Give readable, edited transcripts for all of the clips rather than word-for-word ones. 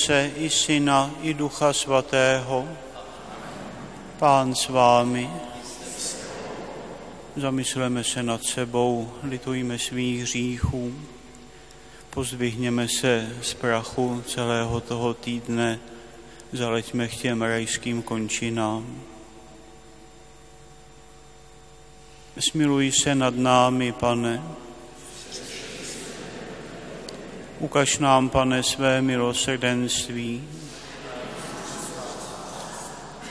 Otce i Syna i Ducha Svatého. Pán s vámi. Zamysleme se nad sebou, litujme svých hříchů. Pozdvihněme se z prachu celého toho týdne, zaleťme k těm rajským končinám. Smiluj se nad námi, Pane. Ukaž nám, Pane, své milosrdenství.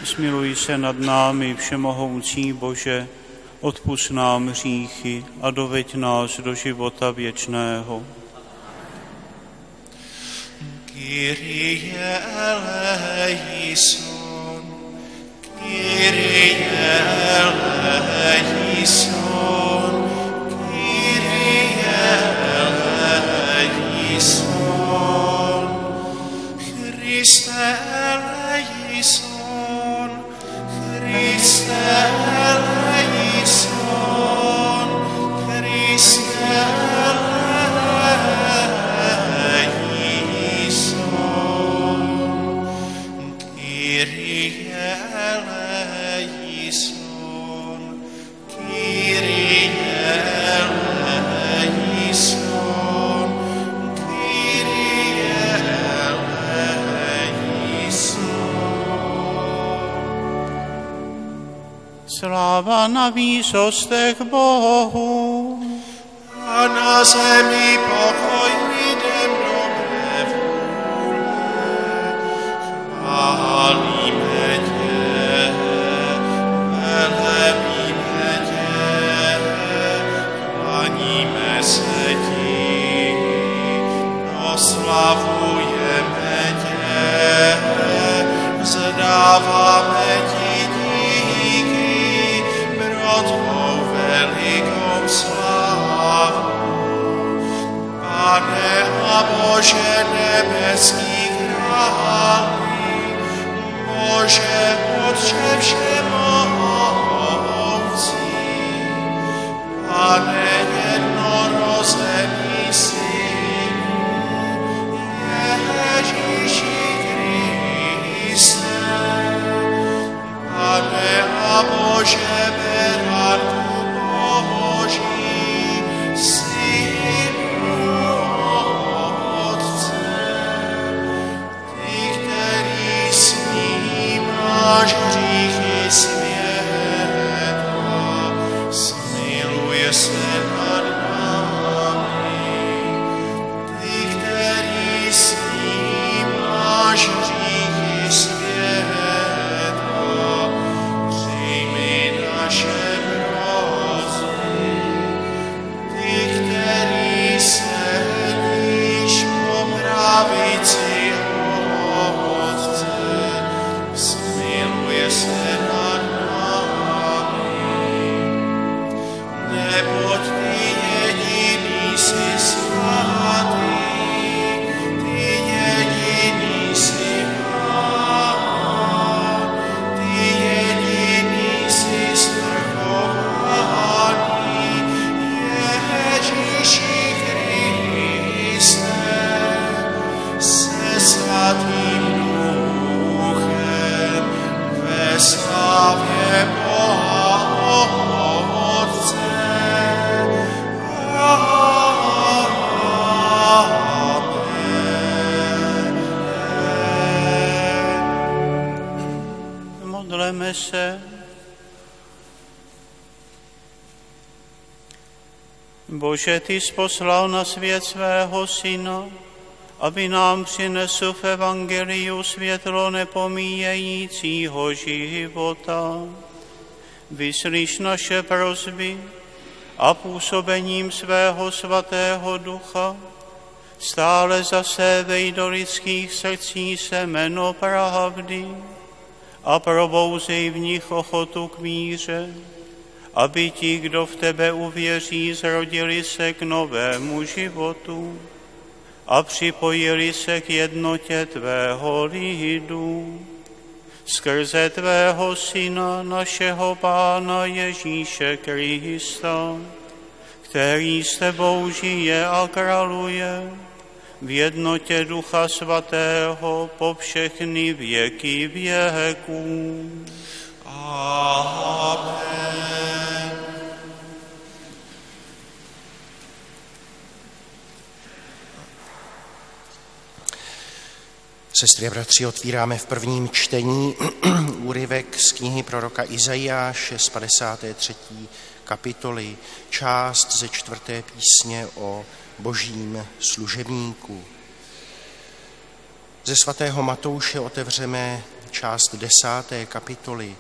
Smiluj se nad námi, všemohoucí Bože, odpusť nám hříchy a doveď nás do života věčného. Kyrie eleison, Kyrie eleison, Kyrie eleison, Christe eleison, Christe eleison, Christe eleison, Kyrie eleison, Kyrie eleison, Kyrie eleison. Sláva na výsostech Bohu. A na zemi pokoj lidem dobré vůle. Chválíme tě, velebíme tě, klaníme se ti, oslavujeme tě, vzdáváme ti díky pro tvou velikou slávu. Pane a Bože nebeský králi, Bože Otče všemohoucí, Pane jednorozený Synu, Ježíši Kriste, Pane a Bože beránku Boží, Synu Otce, ty, který snímáš hříchy světa, smiluje se nad námi. Ty, který snímáš hříchy světa, přijmi naše prosby. Ty, který sedíš po pravici Otce, smiluje se nad námi. Neboť ty jediný jsi svatý, ty jediný jsi Pán, ty jediný jsi svrchovaný, Ježíši Kriste, se svatým Duchem, ve slávě Boha Otce. Amen. Modleme se. Bože, ty jsi poslal na svět svého Syna, aby nám přinesl v evangeliu světlo nepomíjejícího života. Vyslyš naše prosby a působením svého svatého Ducha stále zasévej do lidských srdcí semeno pravdy a probouzej v nich ochotu k míře, aby ti, kdo v tebe uvěří, zrodili se k novému životu a připojili se k jednotě tvého lidu. Skrze tvého Syna, našeho Pána Ježíše Krista, který s tebou žije a králuje v jednotě Ducha Svatého po všechny věky věků. Amen. Sestry a bratři, otvíráme v prvním čtení úryvek z knihy proroka Izajáše z 53. kapitoly, část ze 4. písně o božím služebníku. Ze svatého Matouše otevřeme část 10. kapitoly.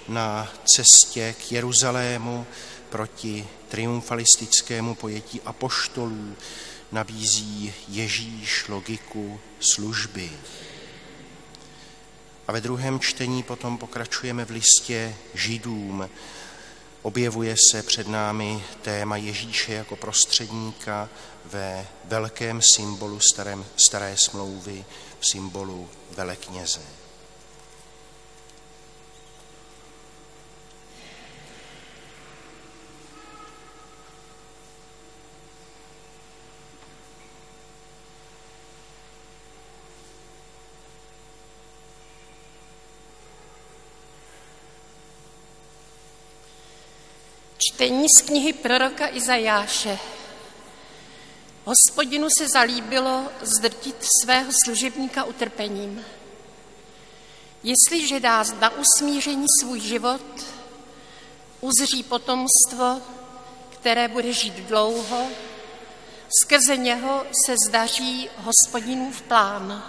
Na cestě k Jeruzalému proti triumfalistickému pojetí apoštolů nabízí Ježíš logiku služby. A ve druhém čtení potom pokračujeme v listě Židům. Objevuje se před námi téma Ježíše jako prostředníka ve velkém symbolu staré smlouvy, v symbolu velekněze. Čtení z knihy proroka Izajáše. Hospodinu se zalíbilo zdrtit svého služebníka utrpením. Jestliže dá na usmíření svůj život, uzří potomstvo, které bude žít dlouho, skrze něho se zdaří Hospodinův plán.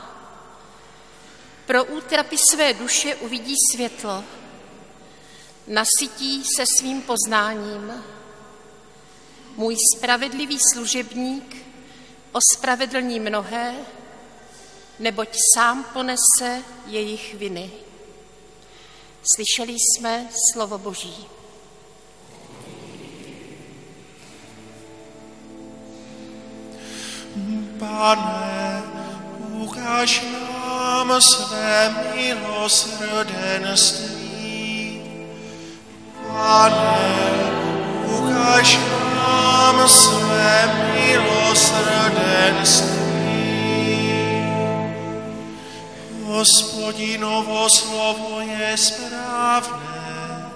Pro útrapy své duše uvidí světlo, nasytí se svým poznáním. Můj spravedlivý služebník ospravedlní mnohé, neboť sám ponese jejich viny. Slyšeli jsme slovo Boží. Pane, ukáž nám své milosrdenství. Pane, ukáž nám své milosrdenství. Hospodinovo slovo je správné,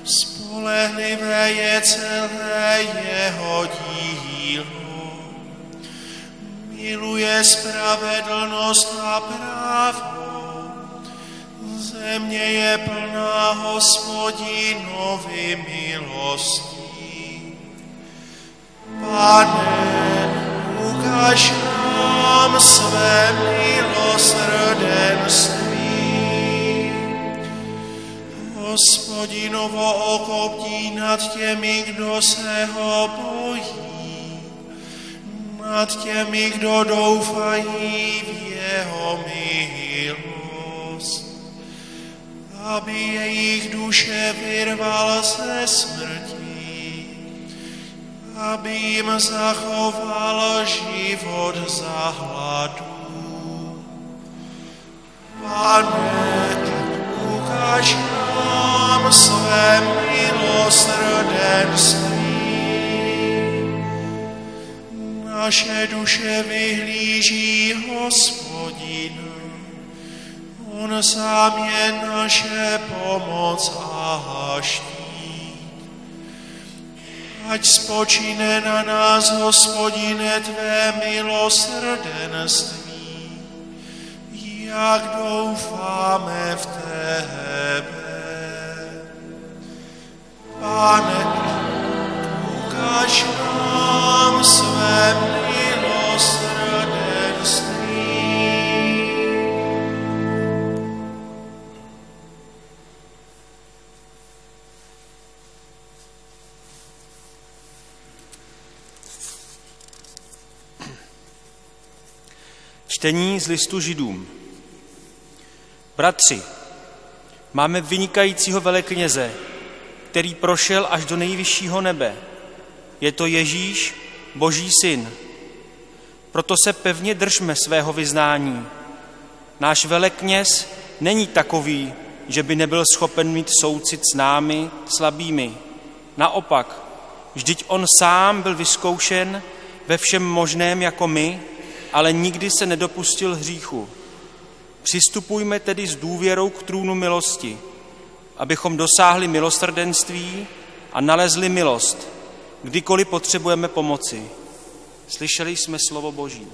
spolehlivé je celé jeho dílo. Miluje spravedlnost a právo, země je plná Hospodinovy milostí. Pane, ukáž nám své milosrdenství. Hospodinovo oko bdí nad těmi, kdo se ho bojí, nad těmi, kdo doufají v jeho milost, aby jejich duše vyrval ze smrti, aby jim zachoval život za hladu. Pane, ukáž nám své milosrdenství. Naše duše vyhlíží Hospodina, on sám je naše pomoc a štít. Ať spočine na nás, Hospodine, tvé milosrdenství, jak doufáme v tebe. Pane, ukáž nám své milosrdenství. Čtení z listu Židům. Bratři, máme vynikajícího velekněze, který prošel až do nejvyššího nebe. Je to Ježíš, Boží syn. Proto se pevně držme svého vyznání. Náš velekněz není takový, že by nebyl schopen mít soucit s námi, slabými. Naopak, vždyť on sám byl vyzkoušen ve všem možném jako my ale nikdy se nedopustil hříchu. Přistupujme tedy s důvěrou k trůnu milosti, abychom dosáhli milosrdenství a nalezli milost, kdykoliv potřebujeme pomoci. Slyšeli jsme slovo Boží.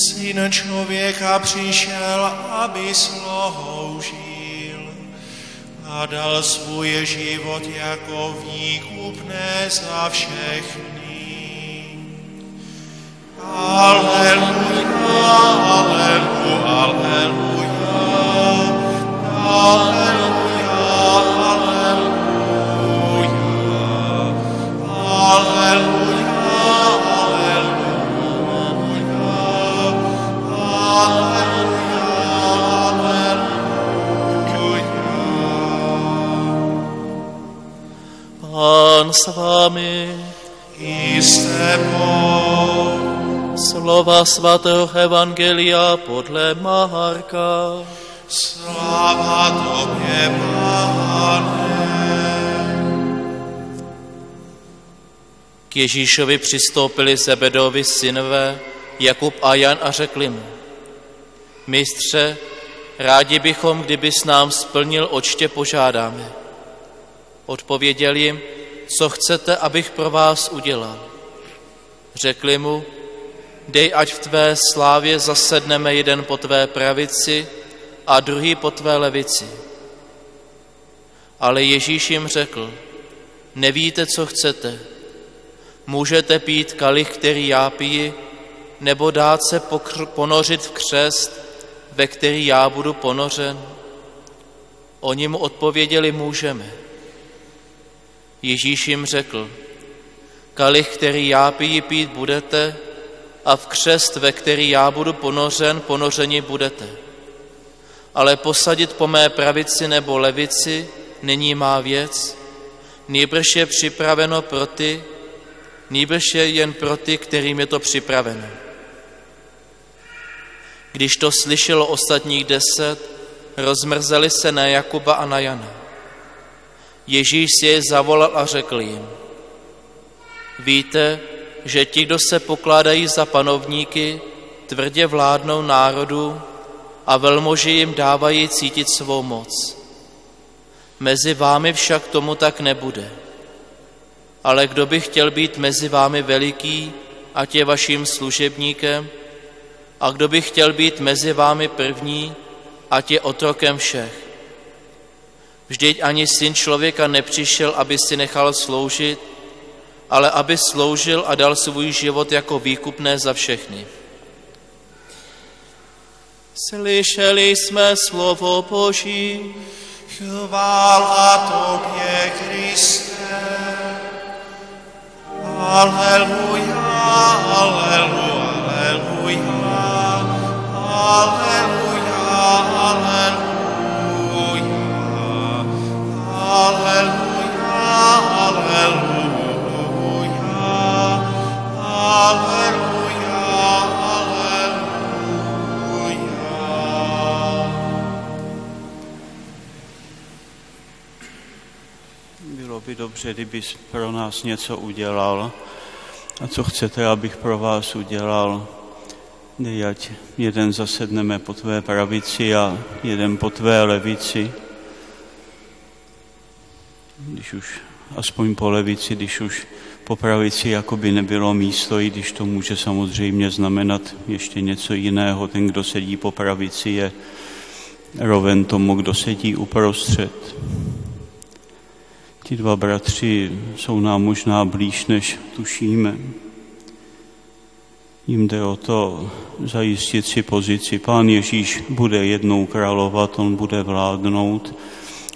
Syn člověka přišel, aby sloužil a dal svůj život jako výkupné za všechny. Aleluja, aleluja, aleluja, aleluja, aleluja, Pán s vámi, i s tebou. slova svatého evangelia podle Marka. Sláva tobě, Pane. K Ježíšovi přistoupili Zebedovi synové Jakub a Jan a řekli mu: Mistře, rádi bychom, kdybys nám splnil, oč tě požádáme. Odpověděl jim: Co chcete, abych pro vás udělal? Řekli mu: Dej, ať v tvé slávě zasedneme jeden po tvé pravici a druhý po tvé levici. Ale Ježíš jim řekl: Nevíte, co chcete. Můžete pít kalich, který já piji, nebo dát se ponořit v křest, ve který já budu ponořen? Oni mu odpověděli: Můžeme. Ježíš jim řekl: Kalich, který já piji, pít budete, a v křest, ve který já budu ponořen, ponořeni budete. Ale posadit po mé pravici nebo levici není má věc, nýbrž je připraveno pro ty, nýbrž je jen pro ty, kterým je to připraveno. Když to slyšelo ostatních 10, rozmrzeli se na Jakuba a na Jana. Ježíš si je zavolal a řekl jim: Víte, že ti, kdo se pokládají za panovníky, tvrdě vládnou národu a velmoži jim dávají cítit svou moc. Mezi vámi však tomu tak nebude. Ale kdo by chtěl být mezi vámi veliký, ať je vaším služebníkem, a kdo by chtěl být mezi vámi první, ať je otrokem všech. Vždyť ani Syn člověka nepřišel, aby si nechal sloužit, ale aby sloužil a dal svůj život jako výkupné za všechny. Slyšeli jsme slovo Boží. Chvála tobě, Kriste. Aleluja, aleluja, aleluja, aleluja, aleluja, aleluja, aleluja. Bylo by dobře, kdybys pro nás něco udělal. A co chcete, abych pro vás udělal? Dej, ať jeden zasedneme po tvé pravici a jeden po tvé levici. Když už, aspoň po levici, když už po pravici jakoby nebylo místo, i když to může samozřejmě znamenat ještě něco jiného. Ten, kdo sedí po pravici, je roven tomu, kdo sedí uprostřed. Ti dva bratři jsou nám možná blíž, než tušíme. Jim jde o to zajistit si pozici. Pán Ježíš bude jednou královat, on bude vládnout.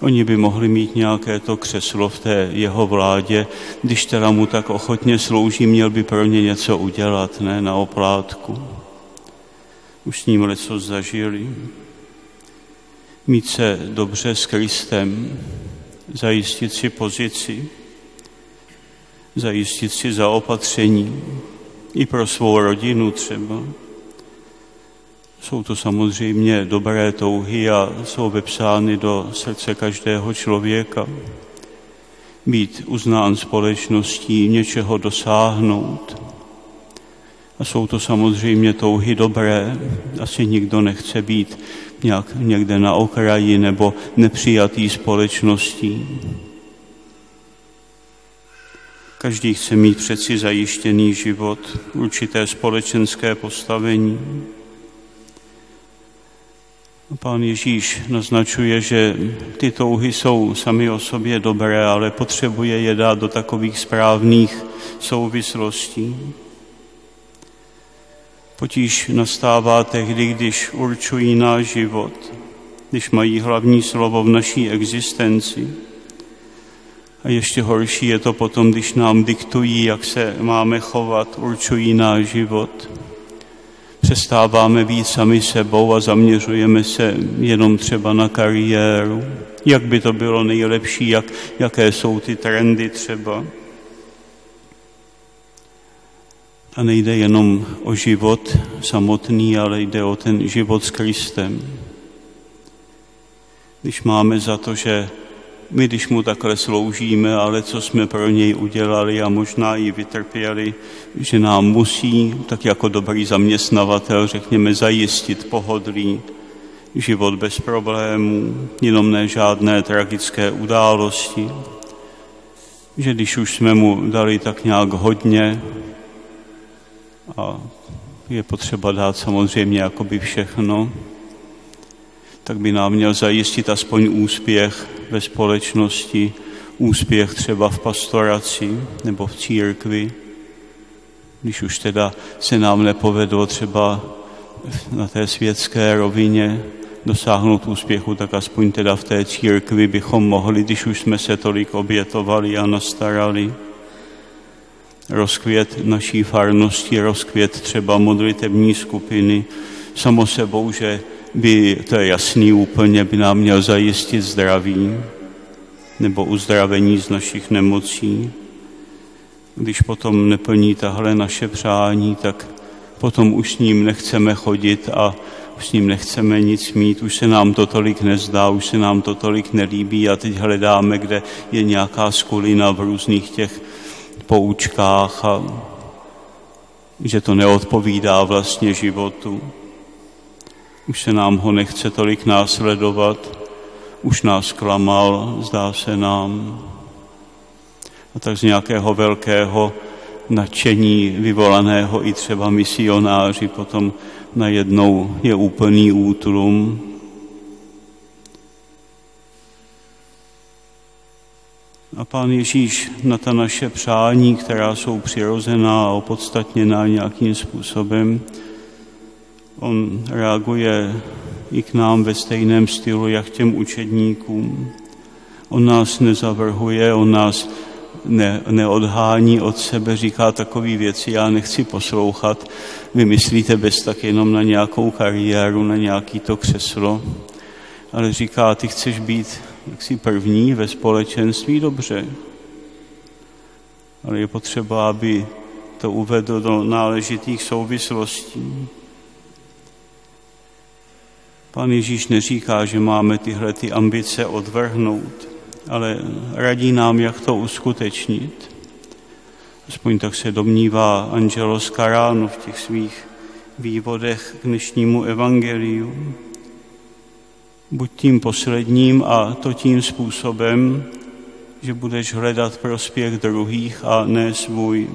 Oni by mohli mít nějaké to křeslo v té jeho vládě, když teda mu tak ochotně slouží, měl by pro ně něco udělat, ne na oplátku. Už s ním leco zažili. Mít se dobře s Kristem, zajistit si pozici, zajistit si zaopatření i pro svou rodinu třeba. Jsou to samozřejmě dobré touhy a jsou vepsány do srdce každého člověka. Být uznán společností, něčeho dosáhnout. A jsou to samozřejmě touhy dobré. Asi nikdo nechce být nějak někde na okraji nebo nepřijatý společností. Každý chce mít přeci zajištěný život, určité společenské postavení. Pán Ježíš naznačuje, že ty touhy jsou sami o sobě dobré, ale potřebuje je dát do takových správných souvislostí. Potíž nastává tehdy, když určují náš život, když mají hlavní slovo v naší existenci. A ještě horší je to potom, když nám diktují, jak se máme chovat, určují náš život. Přestáváme být sami sebou a zaměřujeme se jenom třeba na kariéru. Jak by to bylo nejlepší, jaké jsou ty trendy třeba. A nejde jenom o život samotný, ale jde o ten život s Kristem. Když máme za to, že my, když mu takhle sloužíme, ale co jsme pro něj udělali a možná i vytrpěli, že nám musí, tak jako dobrý zaměstnavatel, řekněme, zajistit pohodlí, život bez problémů, jenom ne žádné tragické události. Že když už jsme mu dali tak nějak hodně, a je potřeba dát samozřejmě jakoby všechno, tak by nám měl zajistit aspoň úspěch ve společnosti, úspěch třeba v pastoraci nebo v církvi. Když už teda se nám nepovedlo třeba na té světské rovině dosáhnout úspěchu, tak aspoň teda v té církvi bychom mohli, když už jsme se tolik obětovali a nastarali. Rozkvět naší farnosti, rozkvět třeba modlitební skupiny, samo sebou, že by, to je jasný úplně, by nám měl zajistit zdraví nebo uzdravení z našich nemocí. Když potom neplní tahle naše přání, tak potom už s ním nechceme chodit a už s ním nechceme nic mít, už se nám to tolik nezdá, už se nám to tolik nelíbí a teď hledáme, kde je nějaká skulina v různých těch poučkách a že to neodpovídá vlastně životu. Už se nám ho nechce tolik následovat, už nás klamal, zdá se nám. A tak z nějakého velkého nadšení vyvolaného i třeba misionáři potom najednou je úplný útlum. A Pán Ježíš na ta naše přání, která jsou přirozená a opodstatněná nějakým způsobem, on reaguje i k nám ve stejném stylu, jak těm učedníkům. On nás nezavrhuje, on nás neodhání od sebe, říká takové věci, já nechci poslouchat, vy myslíte bez tak jenom na nějakou kariéru, na nějaký to křeslo, ale říká, ty chceš být jaksi první ve společenství, dobře, ale je potřeba, aby to uvedl do náležitých souvislostí. Pán Ježíš neříká, že máme tyhle ty ambice odvrhnout, ale radí nám, jak to uskutečnit. Aspoň tak se domnívá Angelo Scarano v těch svých vývodech k dnešnímu evangeliu. Buď tím posledním a to tím způsobem, že budeš hledat prospěch druhých a ne svůj.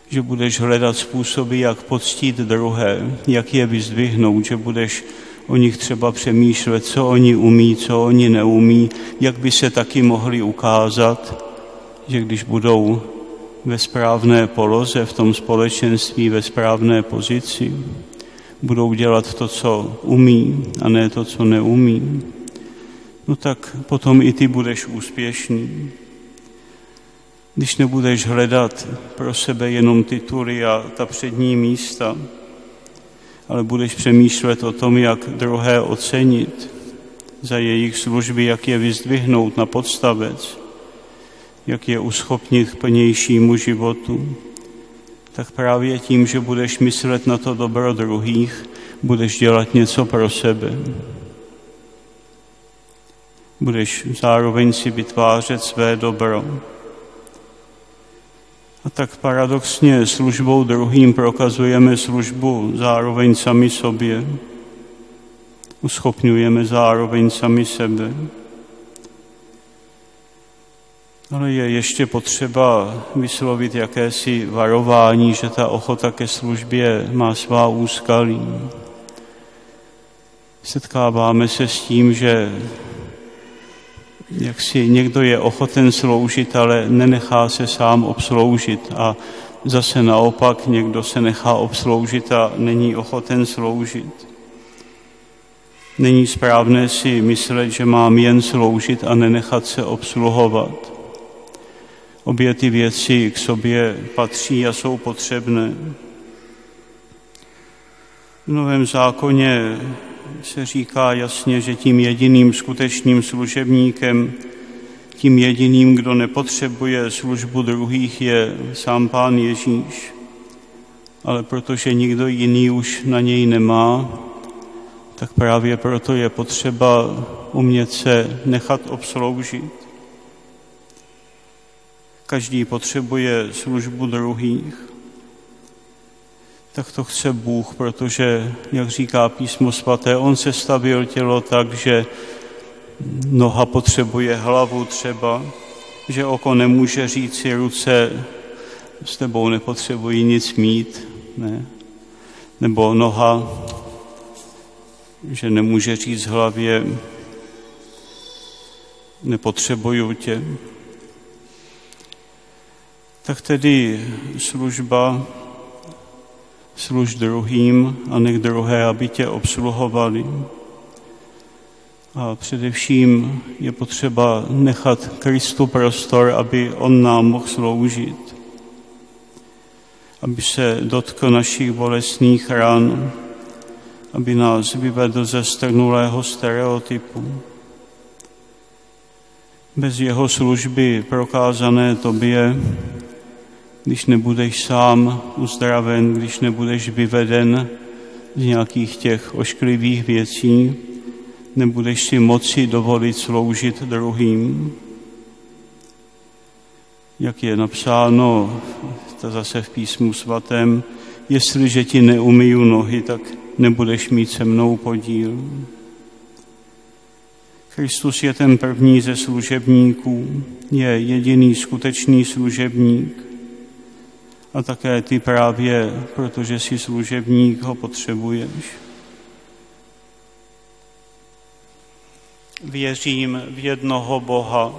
Že budeš hledat způsoby, jak poctít druhé, jak je vyzdvihnout, že budeš o nich třeba přemýšlet, co oni umí, co oni neumí, jak by se taky mohli ukázat, že když budou ve správné poloze, v tom společenství, ve správné pozici, budou dělat to, co umí, a ne to, co neumí, no tak potom i ty budeš úspěšný. Když nebudeš hledat pro sebe jenom tituly a ta přední místa, ale budeš přemýšlet o tom, jak druhé ocenit za jejich služby, jak je vyzdvihnout na podstavec, jak je uschopnit k plnějšímu životu, tak právě tím, že budeš myslet na to dobro druhých, budeš dělat něco pro sebe. Budeš zároveň si vytvářet své dobro. A tak paradoxně službou druhým prokazujeme službu zároveň sami sobě. Uschopňujeme zároveň sami sebe. Ale je ještě potřeba vyslovit jakési varování, že ta ochota ke službě má svá úskalí. Setkáváme se s tím, že jak si někdo je ochoten sloužit, ale nenechá se sám obsloužit, a zase naopak někdo se nechá obsloužit a není ochoten sloužit. Není správné si myslet, že mám jen sloužit a nenechat se obsluhovat. Obě ty věci k sobě patří a jsou potřebné. V Novém zákoně se říká jasně, že tím jediným skutečným služebníkem, tím jediným, kdo nepotřebuje službu druhých, je sám Pán Ježíš. Ale protože nikdo jiný už na něj nemá, tak právě proto je potřeba umět se nechat obsloužit. Každý potřebuje službu druhých. Tak to chce Bůh, protože, jak říká Písmo svaté, on sestavil tělo tak, že noha potřebuje hlavu třeba, že oko nemůže říci ruce, s tebou nepotřebují nic mít, ne? Nebo noha, že nemůže říct hlavě, nepotřebuju tě. Tak tedy služ druhým a nech druhé, aby tě obsluhovali. A především je potřeba nechat Kristu prostor, aby on nám mohl sloužit. Aby se dotkl našich bolestných ran, aby nás vyvedl ze strnulého stereotypu. Bez jeho služby prokázané tobě, když nebudeš sám uzdraven, když nebudeš vyveden z nějakých těch ošklivých věcí, nebudeš si moci dovolit sloužit druhým. Jak je napsáno to zase v Písmu svatém, jestliže ti neumyju nohy, tak nebudeš mít se mnou podíl. Kristus je ten první ze služebníků, je jediný skutečný služebník. A také ty právě, protože jsi služebník, ho potřebuješ. Věřím v jednoho Boha,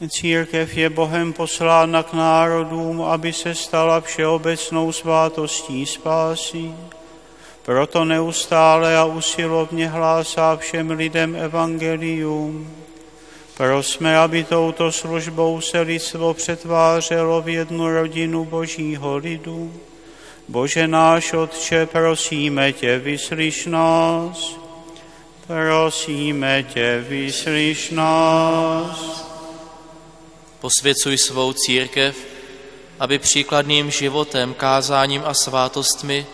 Církev je Bohem poslána k národům, aby se stala všeobecnou svátostí spásy. Proto neustále a usilovně hlásá všem lidem evangelium. Prosme, aby touto službou se lidstvo přetvářelo v jednu rodinu Božího lidu. Bože náš Otče, prosíme tě, vyslyš nás. Prosíme tě, vyslyš nás. Posvěcuj svou církev, aby příkladným životem, kázáním a svátostmi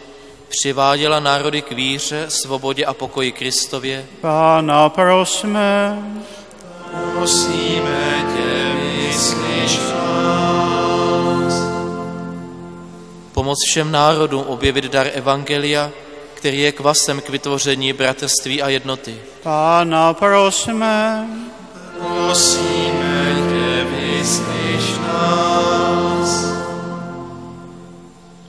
přiváděla národy k víře, svobodě a pokoji Kristově. Pána prosme. Prosíme tě, vyslyš nás. Pomoc všem národům objevit dar evangelia, který je kvasem k vytvoření bratrství a jednoty. Pána prosme. Prosíme tě, vyslyš nás.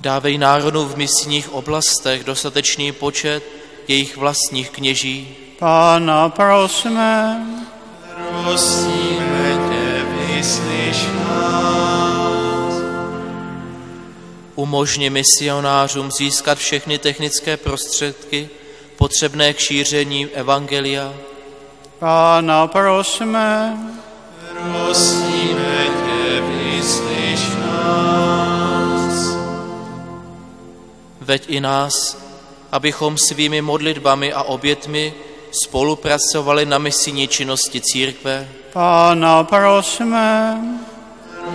Dávej národům v misijních oblastech dostatečný počet jejich vlastních kněží. Pána prosme. Prosíme tě, vyslyš nás. Umožni misionářům získat všechny technické prostředky potřebné k šíření evangelia. Pána prosme. Prosíme tě, vyslyš nás. Veď i nás, abychom svými modlitbami a obětmi spolupracovali na misijní činnosti církve. Pána prosme.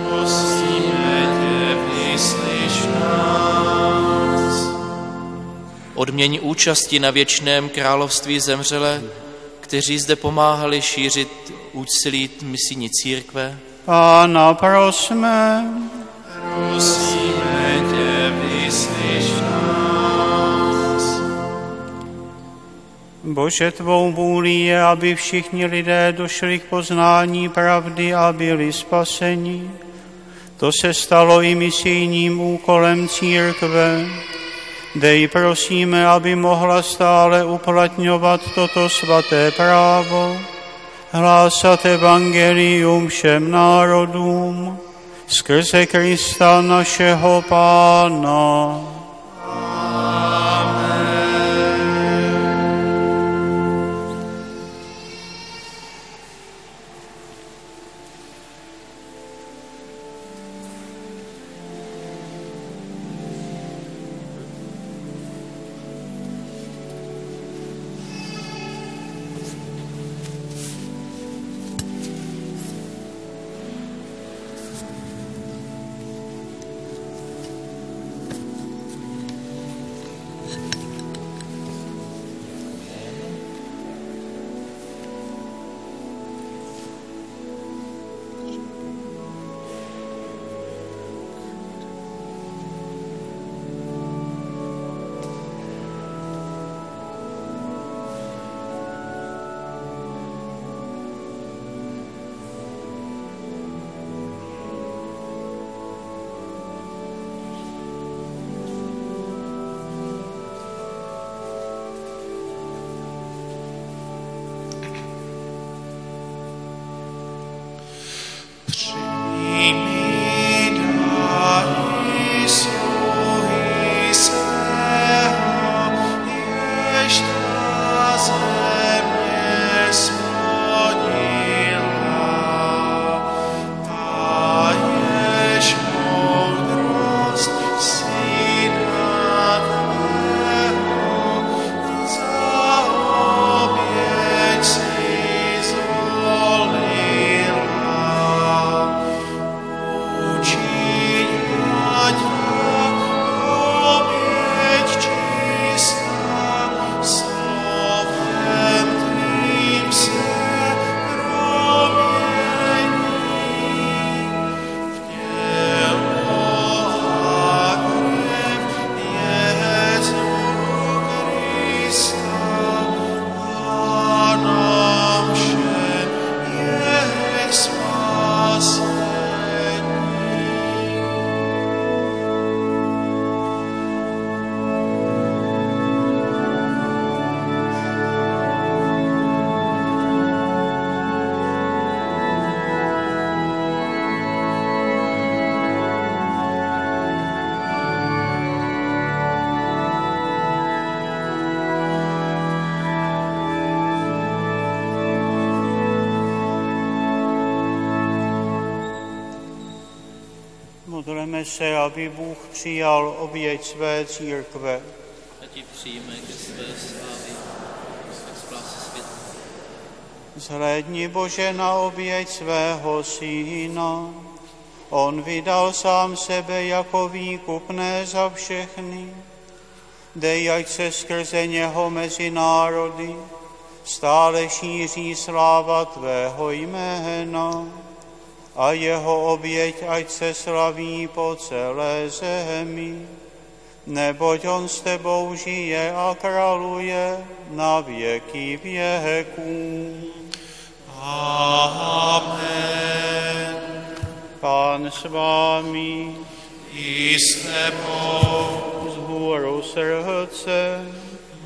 Prosíme tě, vyslyš nás. Odměň účasti na věčném království zemřelé, kteří zde pomáhali šířit úsilí misijní církve. Pána prosme. Prosíme tě, vyslyš nás. Bože, tvou vůlí je, aby všichni lidé došli k poznání pravdy a byli spaseni. To se stalo i misijním úkolem církve. Dej prosíme, aby mohla stále uplatňovat toto svaté právo, hlásat evangelium všem národům, skrze Krista našeho Pána. Modleme se, aby Bůh přijal oběť své církve. A ti přijme ke své slávy, jak spásy světa. Zhlédni, Bože, na oběť svého Syna. On vydal sám sebe jako výkupné za všechny. Dej, ať se skrze něho mezi národy stále šíří sláva tvého jména a jeho oběť ať se slaví po celé zemi. Neboť on s tebou žije a králuje na věky věků. Amen. Pán s vámi, I s tebou vzhůru srdce,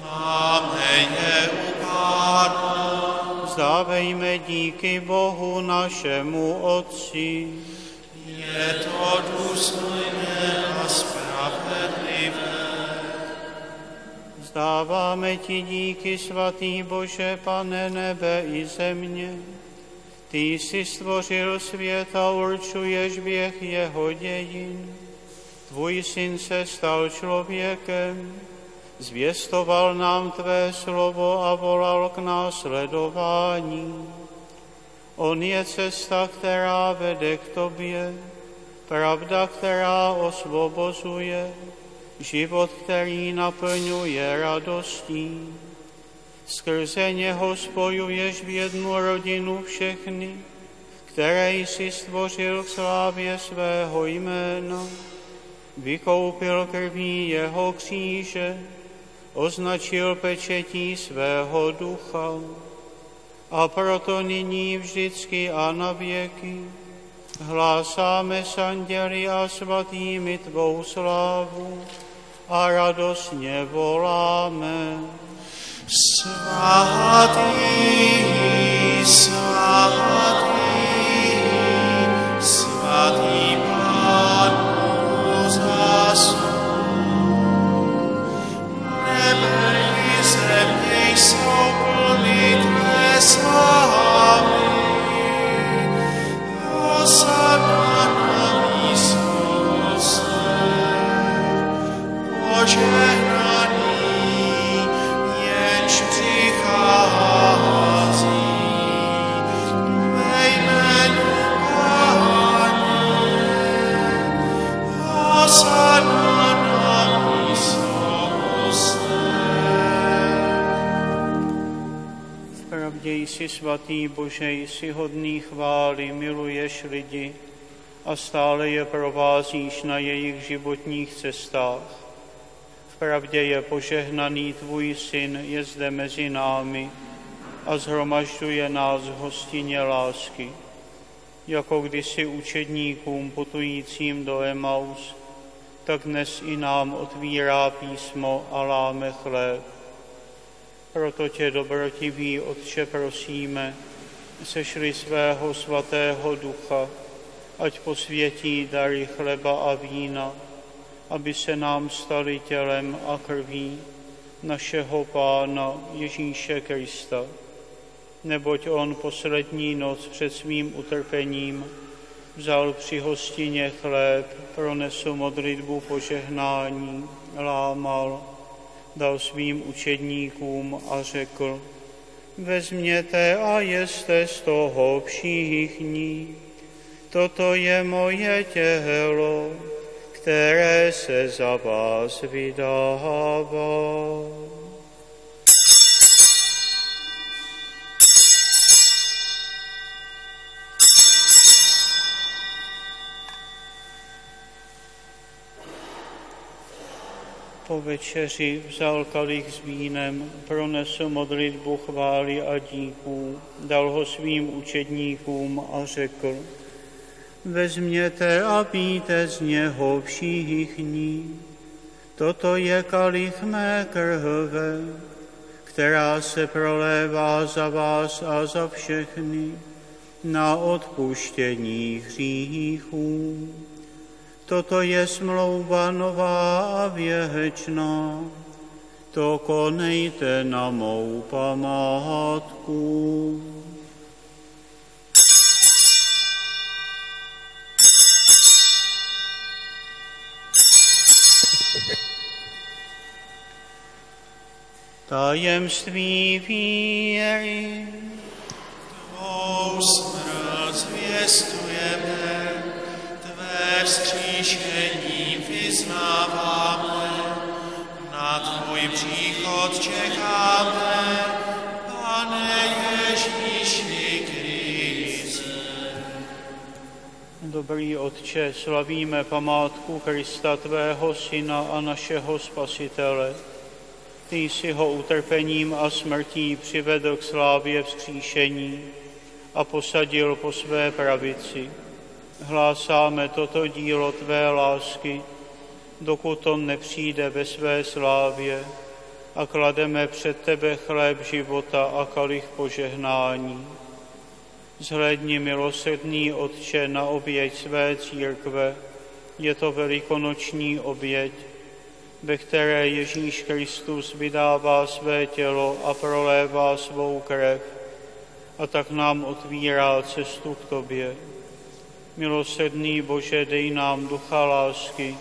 máme je u Pána. vzdávejme díky Bohu našemu Otci. Je to důstojné a spravedlivé. Vzdáváme ti díky, svatý Bože, Pane nebe i země. Ty jsi stvořil svět a určuješ běh jeho dějin. Tvůj syn se stal člověkem, zvěstoval nám tvé slovo a volal k následování. On je cesta, která vede k tobě, pravda, která osvobozuje, život, který naplňuje radostí. Skrze něho spojuješ v jednu rodinu všechny, které jsi stvořil k slávě svého jména. Vykoupil krví jeho kříže, označil pečetí svého ducha. A proto nyní vždycky a na věky hlásáme s anděli a svatými tvou slávu a radostně voláme. Svatý, svatý, svatý Pán úžasů. Nebe i země jsou plny tvé slávy. Hosanna na výsosti. Požehnaný jsi svatý Bože, jsi hodný chvály, miluješ lidi a stále je provázíš na jejich životních cestách. Vpravdě je požehnaný tvůj syn, je zde mezi námi a shromažďuje nás v hostině lásky. Jako kdysi učedníkům putujícím do Emaus, tak dnes i nám otvírá písmo a láme chléb. Proto tě, dobrotivý Otče, prosíme, sešli svého svatého ducha, ať posvětí dary chleba a vína, aby se nám stali tělem a krví našeho Pána Ježíše Krista. Neboť on poslední noc před svým utrpením vzal při hostině chléb, pronesl modlitbu požehnání, lámal, dal svým učedníkům a řekl: vezměte a jeste z toho všichni. Toto je moje tělo, které se za vás vydává. Po večeři vzal kalich s vínem, pronesl modlitbu chvály a díků, dal ho svým učedníkům a řekl: vezměte a pijte z něho všichni. Toto je kalich mé krve, která se prolévá za vás a za všechny na odpuštění hříchů. Toto je smlouva nová a věčná. To konejte na mou památku. Tajemství víry. Tvou smrt zvěstujeme, tvé vzkříšení vyznáváme, na tvůj příchod čekáme, Pane Ježíši Kriste. Dobrý Otče, slavíme památku Krista, tvého Syna a našeho Spasitele. Ty jsi ho utrpením a smrtí přivedl k slávě vzkříšení a posadil po své pravici. Hlásáme toto dílo tvé lásky, dokud on nepřijde ve své slávě, a klademe před tebe chléb života a kalich požehnání. Zhlédni, milosrdný Otče, na oběť své církve. Je to velikonoční oběť, ve které Ježíš Kristus vydává své tělo a prolévá svou krev, a tak nám otvírá cestu k tobě. Milosrdný Bože, dej nám ducha lásky,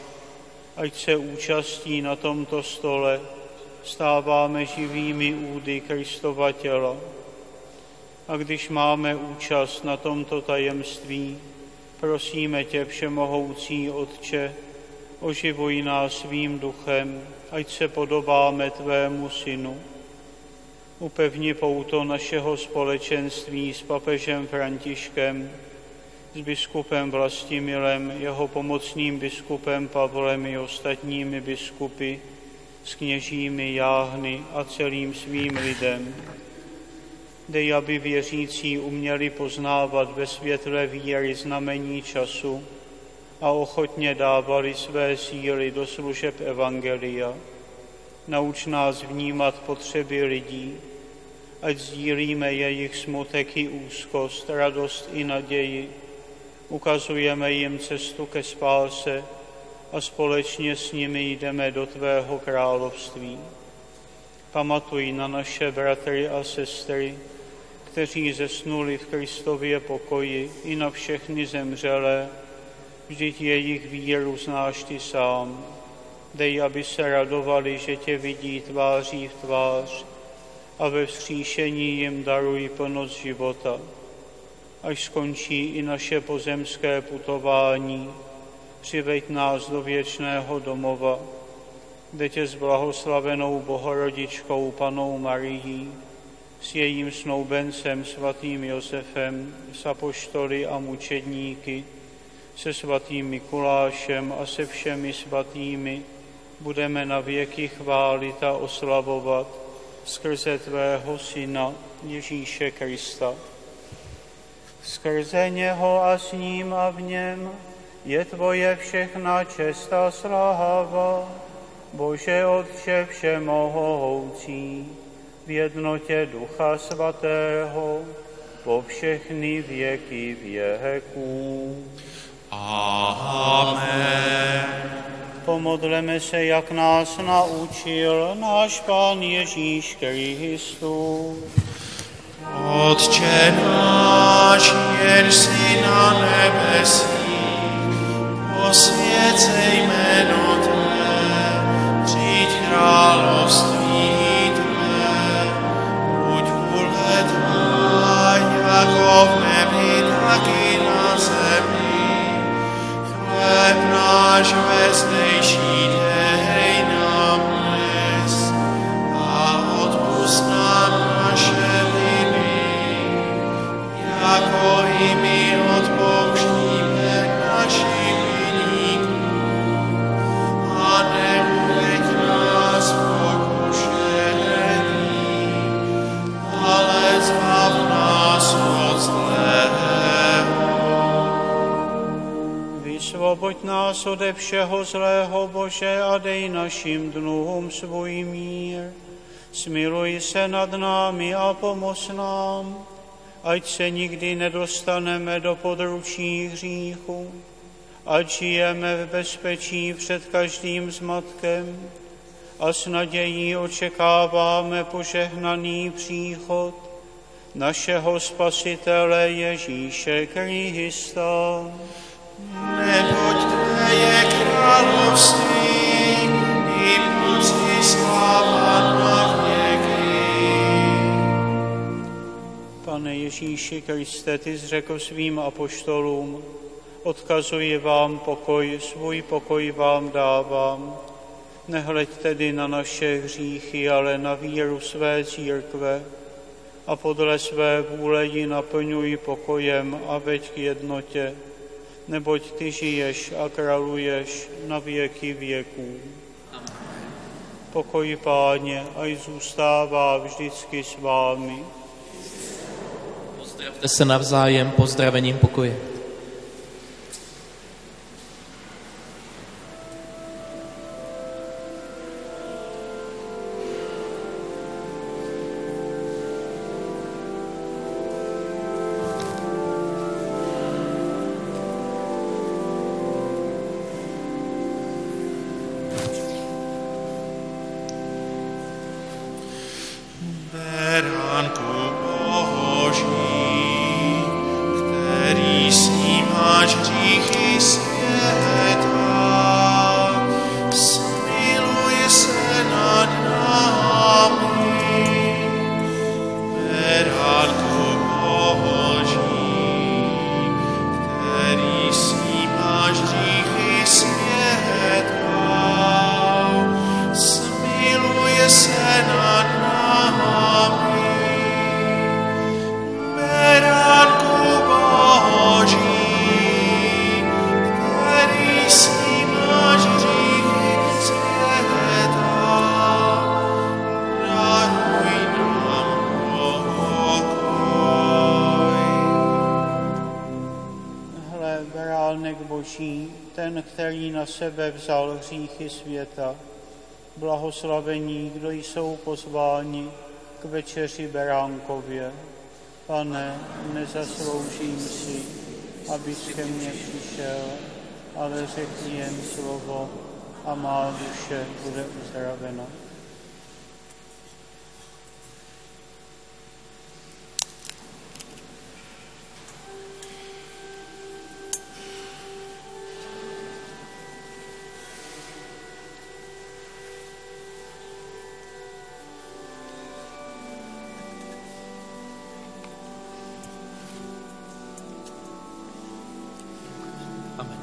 ať se účastí na tomto stole stáváme živými údy Kristova těla. A když máme účast na tomto tajemství, prosíme tě, všemohoucí Otče, oživuj nás svým duchem, ať se podobáme tvému Synu. Upevni pouto našeho společenství s papežem Františkem, s biskupem Vlastimilem, jeho pomocným biskupem Pavlem i ostatními biskupy, s kněžími Jáhny a celým svým lidem. Dej, aby věřící uměli poznávat ve světle víry znamení času a ochotně dávali své síly do služeb evangelia. Nauč nás vnímat potřeby lidí, ať sdílíme jejich smutek i úzkost, radost i naději. Ukazujeme jim cestu ke spáse a společně s nimi jdeme do tvého království. Pamatuj na naše bratry a sestry, kteří zesnuli v Kristově pokoji, i na všechny zemřelé, vždyť jejich víru znáš ty sám. Dej, aby se radovali, že tě vidí tváří v tvář, a ve vzkříšení jim daruj plnost života. Až skončí i naše pozemské putování, přiveď nás do věčného domova, kde tě s blahoslavenou Bohorodičkou Pannou Marií, s jejím snoubencem svatým Josefem, s apoštoly a mučedníky, se svatým Mikulášem a se všemi svatými budeme na věky chválit a oslavovat skrze tvého Syna Ježíše Krista. Skrze něho a s ním a v něm je tvoje všechna čest a sláva, Bože Otče všemohoucí, v jednotě Ducha Svatého, po všechny věky věků. Amen. Pomodleme se, jak nás naučil náš Pán Ježíš Kristus. Otče náš, jenž jsi na nebesích, posvěcej jméno tvé, přijď království tvé, buď vůle tvá, jako v nebi, tak i na zemi. Chléb náš vezdejší dej nám dnes a odpusť nám naše viny, jako i my odpouštíme našim viníkům, a neuveď nás v pokušení, ale zbav nás od zlého. Vysvoboď nás ode všeho zlého, Bože, a dej našim dnům svůj mír. Smiluj se nad námi a pomoz nám, ať se nikdy nedostaneme do područí hříchu, ať žijeme v bezpečí před každým zmatkem a s nadějí očekáváme požehnaný příchod našeho Spasitele Ježíše Krista. Neboť tvé je království, i moc i sláva na věky. Pane Ježíši Kriste, ty jsi řekl svým apoštolům, odkazuji vám pokoj, svůj pokoj vám dávám. Nehleď tedy na naše hříchy, ale na víru své církve a podle své vůle ji naplňuj pokojem a veď k jednotě, neboť ty žiješ a králuješ na věky věků. Pokoj Páně, ať zůstává vždycky s vámi. Pozdravte se navzájem pozdravením pokoje. Beránku Boží, který snímáš hříchy světa, smiluj se nad námi. Beránku Boží, který snímáš hříchy světa, smiluj se nad námi. Beránku Boží, který snímáš hříchy světa, daruj nám pokoj. Hle, beránek Boží, ten, který na sebe vzal hříchy světa. Blahoslavení, kdo jsou pozváni k večeři beránkově. Pane, nezasloužím si, abys ke mně přišel, ale řekni jen slovo a má duše bude uzdravena. Amen.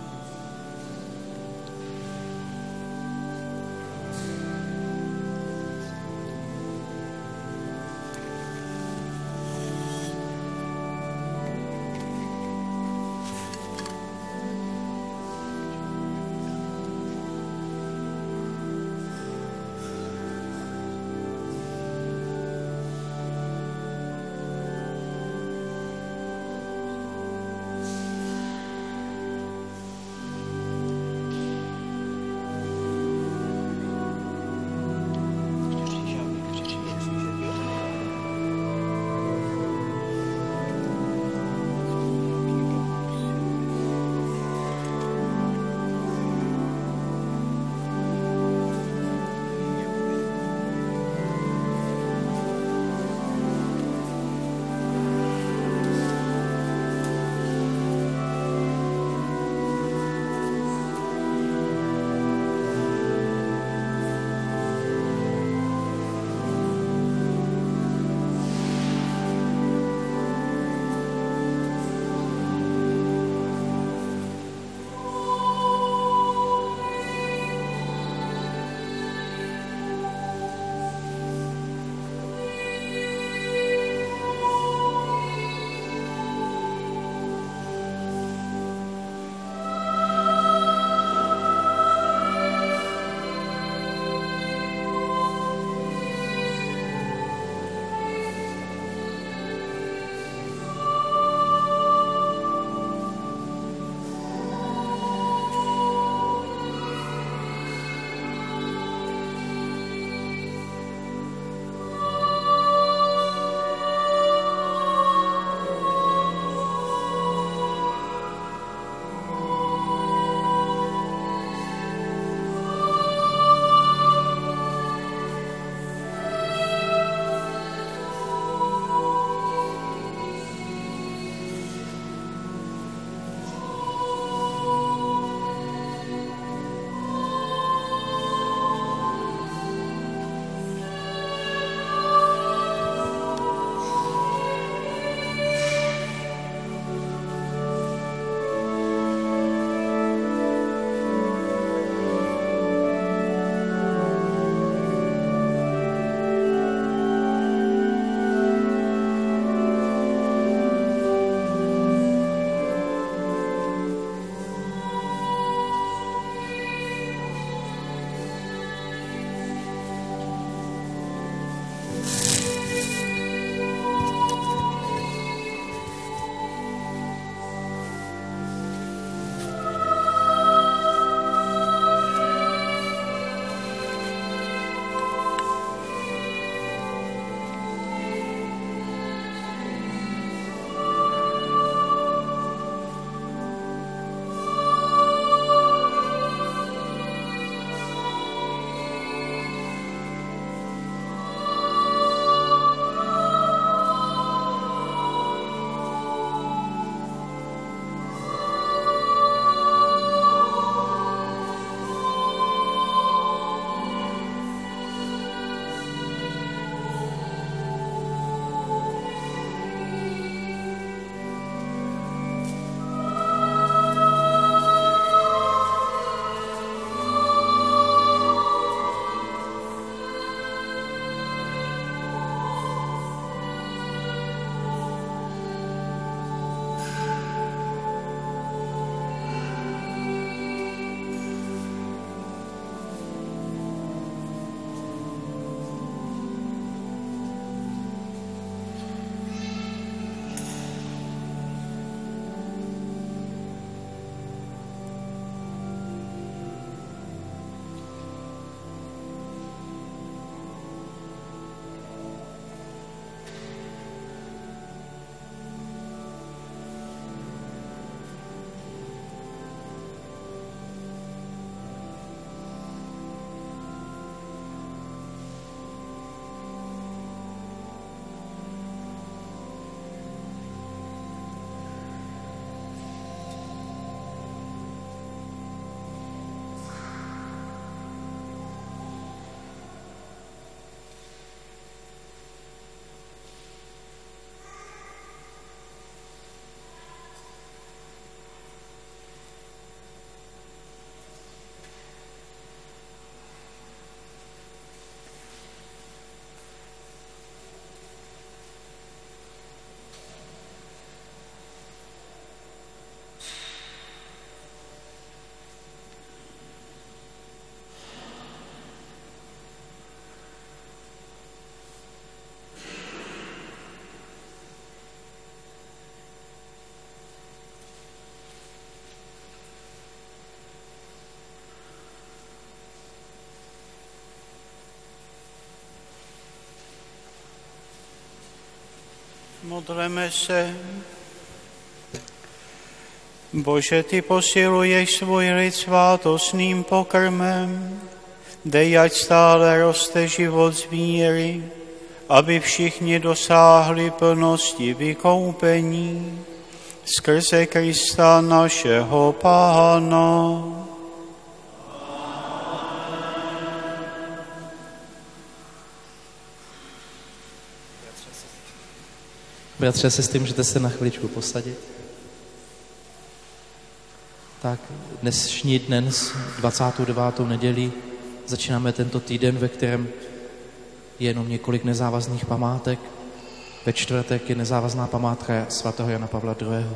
Modleme se. Bože, ty posiluješ svůj lid svátostným pokrmem, dej, ať stále roste život z víry, aby všichni dosáhli plnosti vykoupení skrze Krista našeho Pána. Bratře a sestry, můžete se na chviličku posadit. Tak dnešní den, 29. nedělí, začínáme tento týden, ve kterém je jenom několik nezávazných památek. Ve čtvrtek je nezávazná památka svatého Jana Pavla II.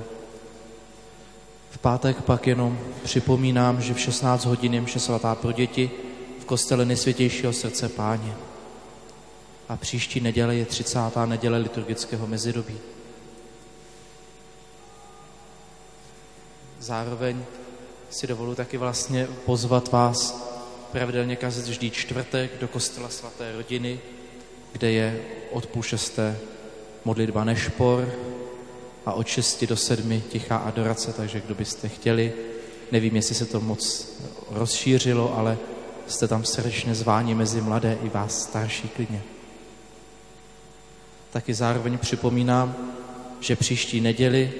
V pátek pak jenom připomínám, že v 16 hodin je mše svatá pro děti v kostele Nejsvětějšího srdce Páně. A příští neděle je 30. neděle liturgického mezidobí. Zároveň si dovoluji taky vlastně pozvat vás pravidelně každý čtvrtek do kostela svaté rodiny, kde je od 5:30 modlitba Nešpor a od 6 do 7 tichá adorace, takže kdo byste chtěli, nevím, jestli se to moc rozšířilo, ale jste tam srdečně zváni mezi mladé i vás starší klidně. Taky zároveň připomínám, že příští neděli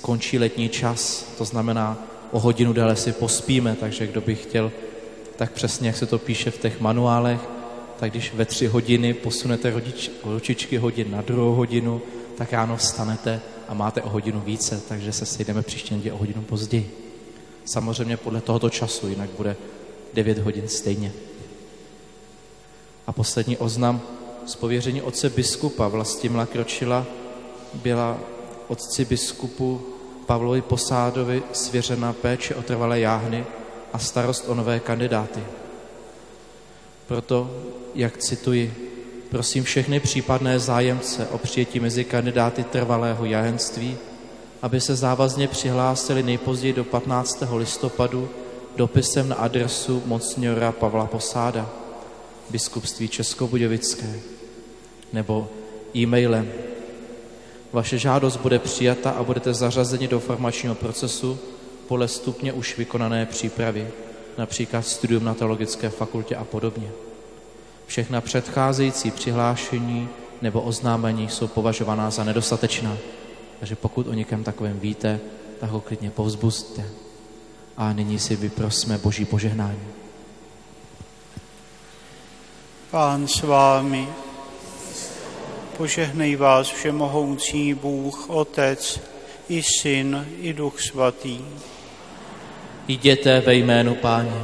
končí letní čas, to znamená o hodinu déle si pospíme, takže kdo by chtěl, tak přesně, jak se to píše v těch manuálech, tak když ve 3 hodiny posunete ručičky hodin na 2. hodinu, tak ráno vstanete a máte o hodinu více, takže se sejdeme příští neděli o hodinu později. Samozřejmě podle tohoto času, jinak bude 9 hodin stejně. A poslední oznam z pověření otce biskupa Vlastimila Kročila byla otci biskupu Pavlovi Posádovi svěřena péče o trvalé jáhny a starost o nové kandidáty. Proto, jak cituji, prosím všechny případné zájemce o přijetí mezi kandidáty trvalého jáhenství, aby se závazně přihlásili nejpozději do 15. listopadu dopisem na adresu Monsignora Pavla Posáda, biskupství Českobudějovické, nebo e-mailem. Vaše žádost bude přijata a budete zařazeni do formačního procesu podle stupně už vykonané přípravy, například studium na teologické fakultě a podobně. Všechna předcházející přihlášení nebo oznámení jsou považovaná za nedostatečná, takže pokud o někom takovém víte, tak ho klidně povzbuzte. A nyní si vyprosme Boží požehnání. Pán s vámi, požehnej vás všemohoucí Bůh, Otec i Syn i Duch Svatý. Jděte ve jménu Páně.